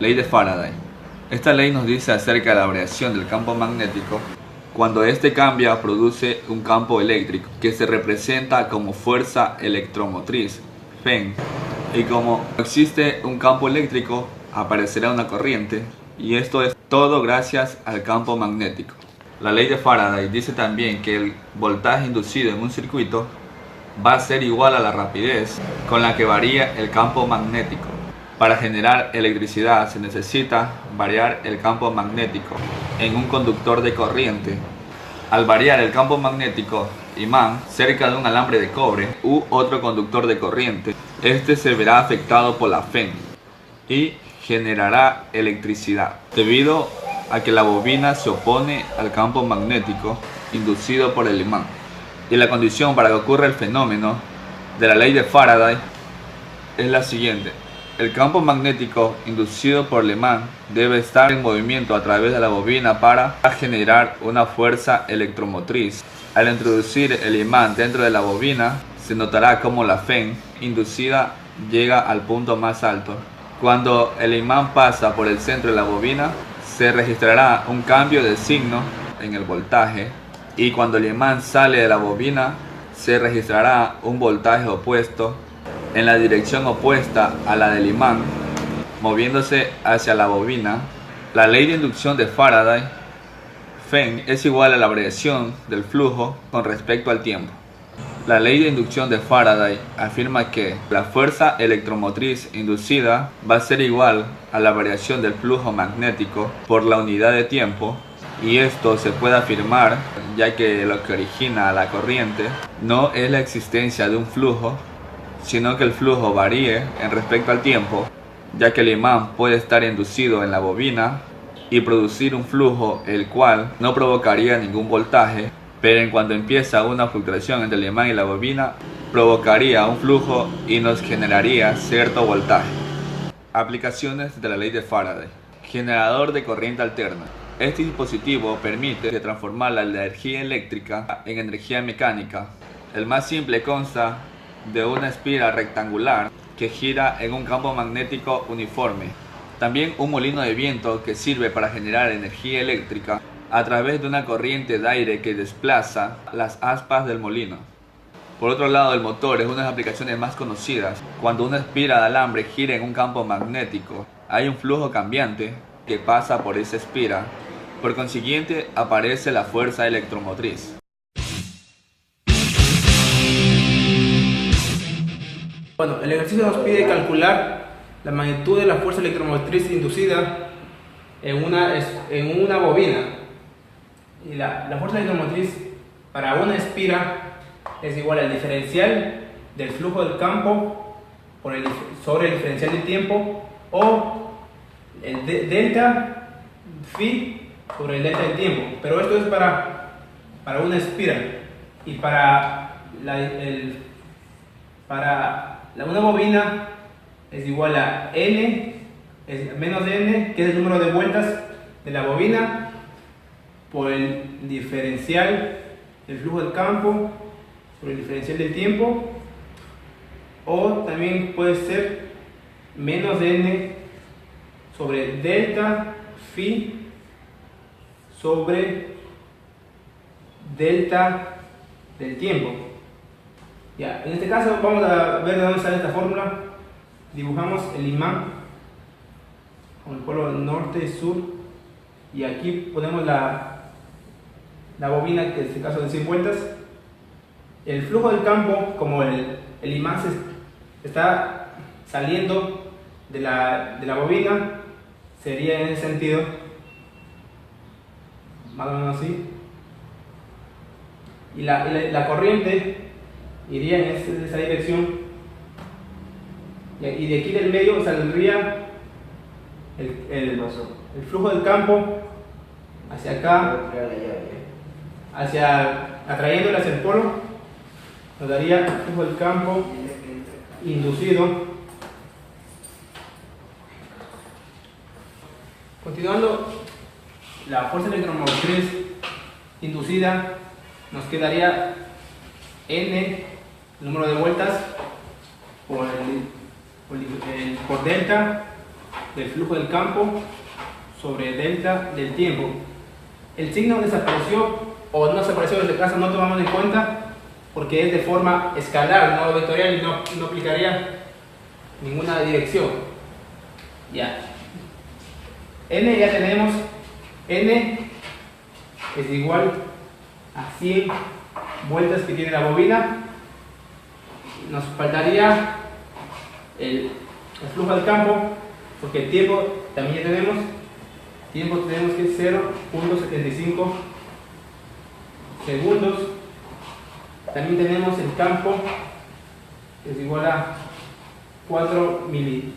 Ley de Faraday. Esta ley nos dice acerca de la variación del campo magnético. Cuando este cambia, produce un campo eléctrico que se representa como fuerza electromotriz, Feng. Y como existe un campo eléctrico, aparecerá una corriente. Y esto es todo gracias al campo magnético. La ley de Faraday dice también que el voltaje inducido en un circuito va a ser igual a la rapidez con la que varía el campo magnético. Para generar electricidad se necesita variar el campo magnético en un conductor de corriente. Al variar el campo magnético imán cerca de un alambre de cobre u otro conductor de corriente, este se verá afectado por la Feng y generará electricidad, debido a que la bobina se opone al campo magnético inducido por el imán. Y la condición para que ocurra el fenómeno de la ley de Faraday es la siguiente: el campo magnético inducido por el imán debe estar en movimiento a través de la bobina para generar una fuerza electromotriz. Al introducir el imán dentro de la bobina, se notará como la Feng inducida llega al punto más alto. Cuando el imán pasa por el centro de la bobina, se registrará un cambio de signo en el voltaje, y cuando el imán sale de la bobina, se registrará un voltaje opuesto en la dirección opuesta a la del imán, moviéndose hacia la bobina. La ley de inducción de Faraday, Feng, es igual a la variación del flujo con respecto al tiempo. La ley de inducción de Faraday afirma que la fuerza electromotriz inducida va a ser igual a la variación del flujo magnético por la unidad de tiempo, y esto se puede afirmar ya que lo que origina la corriente no es la existencia de un flujo, sino que el flujo varíe en respecto al tiempo, ya que el imán puede estar inducido en la bobina y producir un flujo el cual no provocaría ningún voltaje, pero en cuanto empieza una fluctuación entre el imán y la bobina, provocaría un flujo y nos generaría cierto voltaje. Aplicaciones de la ley de Faraday. Generador de corriente alterna. Este dispositivo permite transformar la energía eléctrica en energía mecánica. El más simple consta de una espira rectangular que gira en un campo magnético uniforme. También un molino de viento que sirve para generar energía eléctrica a través de una corriente de aire que desplaza las aspas del molino. Por otro lado, el motor es una de las aplicaciones más conocidas. Cuando una espira de alambre gira en un campo magnético, hay un flujo cambiante que pasa por esa espira. Por consiguiente, aparece la fuerza electromotriz. Bueno, el ejercicio nos pide calcular la magnitud de la fuerza electromotriz inducida en una bobina. Y la fuerza electromotriz para una espira es igual al diferencial del flujo del campo sobre el diferencial del tiempo, o el delta phi sobre el delta del tiempo. Pero esto es para una espira, y para una bobina es igual a n, es menos de n, que es el número de vueltas de la bobina, por el diferencial del flujo del campo sobre el diferencial del tiempo, o también puede ser menos de n sobre delta phi sobre delta del tiempo. Ya, en este caso vamos a ver de dónde sale esta fórmula. Dibujamos el imán con el polo norte y sur, y aquí ponemos la bobina, que en este caso de 100 vueltas. El flujo del campo, como el imán está saliendo de la bobina, sería en ese sentido, más o menos así, y la corriente iría en esa dirección, y de aquí del medio saldría el flujo del campo hacia acá, atrayéndole hacia el polo, nos daría el flujo del campo inducido. Continuando, la fuerza electromotriz inducida nos quedaría n, el número de vueltas, por delta del flujo del campo sobre delta del tiempo. El signo desapareció o no desapareció, en este caso no tomamos en cuenta porque es de forma escalar, no vectorial, y no aplicaría ninguna dirección. Ya. N ya tenemos, N es igual a 100 vueltas que tiene la bobina. Nos faltaría el flujo del campo, porque el tiempo también ya tenemos. Tiempo tenemos que es 0.75 segundos. También tenemos el campo, que es igual a 4 militeslas.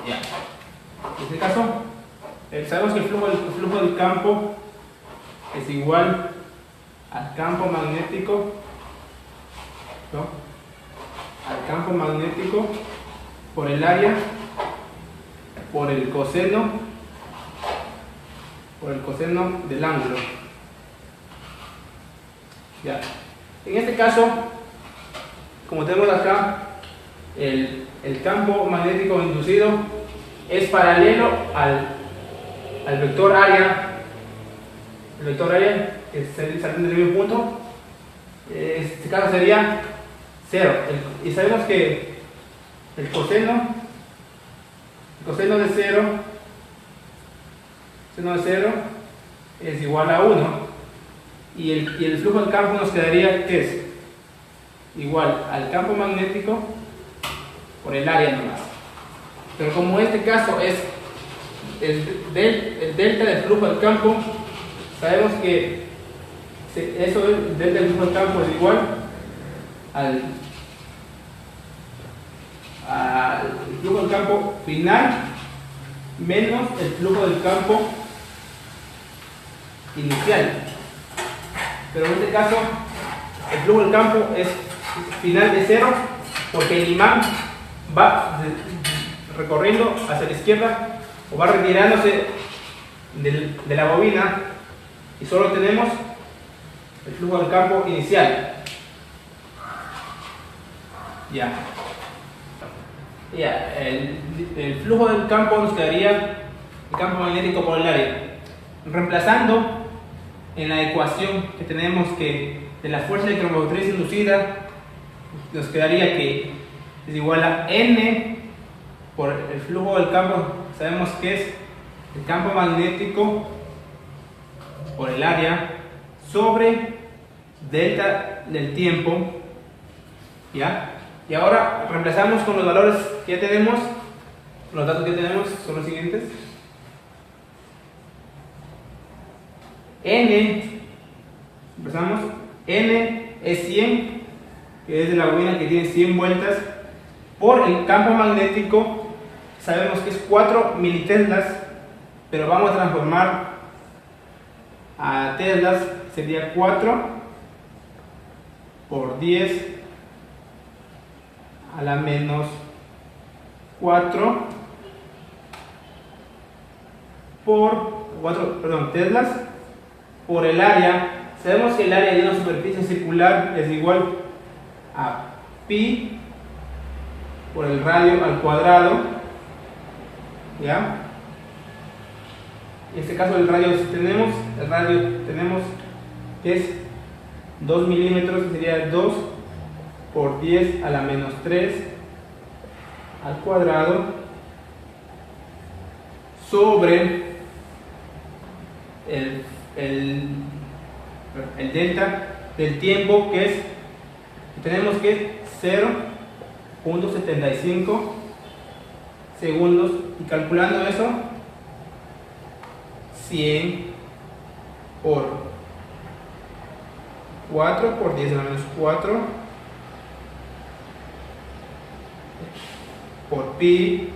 Ya. En este caso, sabemos que el flujo del campo es igual al campo magnético, ¿no? Al campo magnético por el área, por el coseno del ángulo. Ya. En este caso, como tenemos acá, el campo magnético inducido es paralelo al vector área. El vector área que sale del mismo punto, en este caso sería 0. Y sabemos que el coseno de 0 es igual a 1. Y el flujo del campo nos quedaría que es igual al campo magnético por el área nomás. Pero como este caso es el delta del flujo del campo, sabemos que eso el delta del flujo del campo es igual al flujo del campo final menos el flujo del campo inicial. Pero en este caso el flujo del campo es final de 0 porque el imán va recorriendo hacia la izquierda o va retirándose de la bobina, y solo tenemos el flujo del campo inicial. Ya. El flujo del campo nos quedaría el campo magnético por el área. Reemplazando en la ecuación que tenemos que de la fuerza electromotriz inducida, nos quedaría que es igual a N por el flujo del campo. Sabemos que es el campo magnético por el área sobre delta del tiempo. ¿Ya? Y ahora reemplazamos con los valores que ya tenemos. Los datos que tenemos son los siguientes. N, empezamos, N es 100, que es de la bobina que tiene 100 vueltas, por el campo magnético, sabemos que es 4 militeslas, pero vamos a transformar a teslas, sería 4 por 10 a la menos 4 teslas por el área. Sabemos que el área de una superficie circular es igual a pi por el radio al cuadrado. ¿Ya? En este caso el radio tenemos que es 2 milímetros, que sería 2 por 10 a la menos 3 al cuadrado sobre el delta del tiempo, que tenemos que es 0.75 segundos, y calculando eso, 100 por 4 por 10 a la menos 4 por pi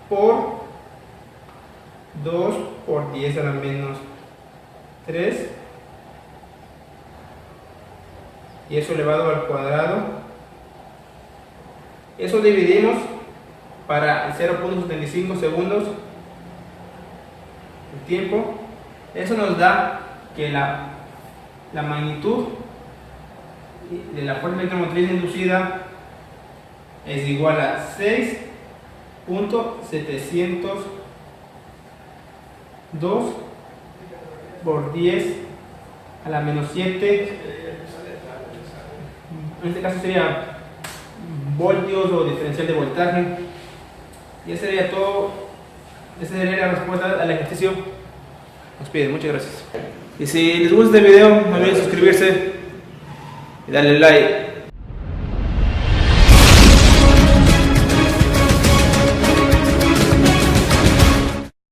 por 2 por 10 a la menos 3, y eso elevado al cuadrado. Eso dividimos para 0.75 segundos el tiempo. Eso nos da que la magnitud de la fuerza electromotriz inducida es igual a 6.702 por 10 a la menos 7. En este caso sería voltios o diferencial de voltaje. Y ese sería todo. Esa sería la respuesta al ejercicio. Nos piden, muchas gracias. Y si les gusta este video, no olviden suscribirse y darle like.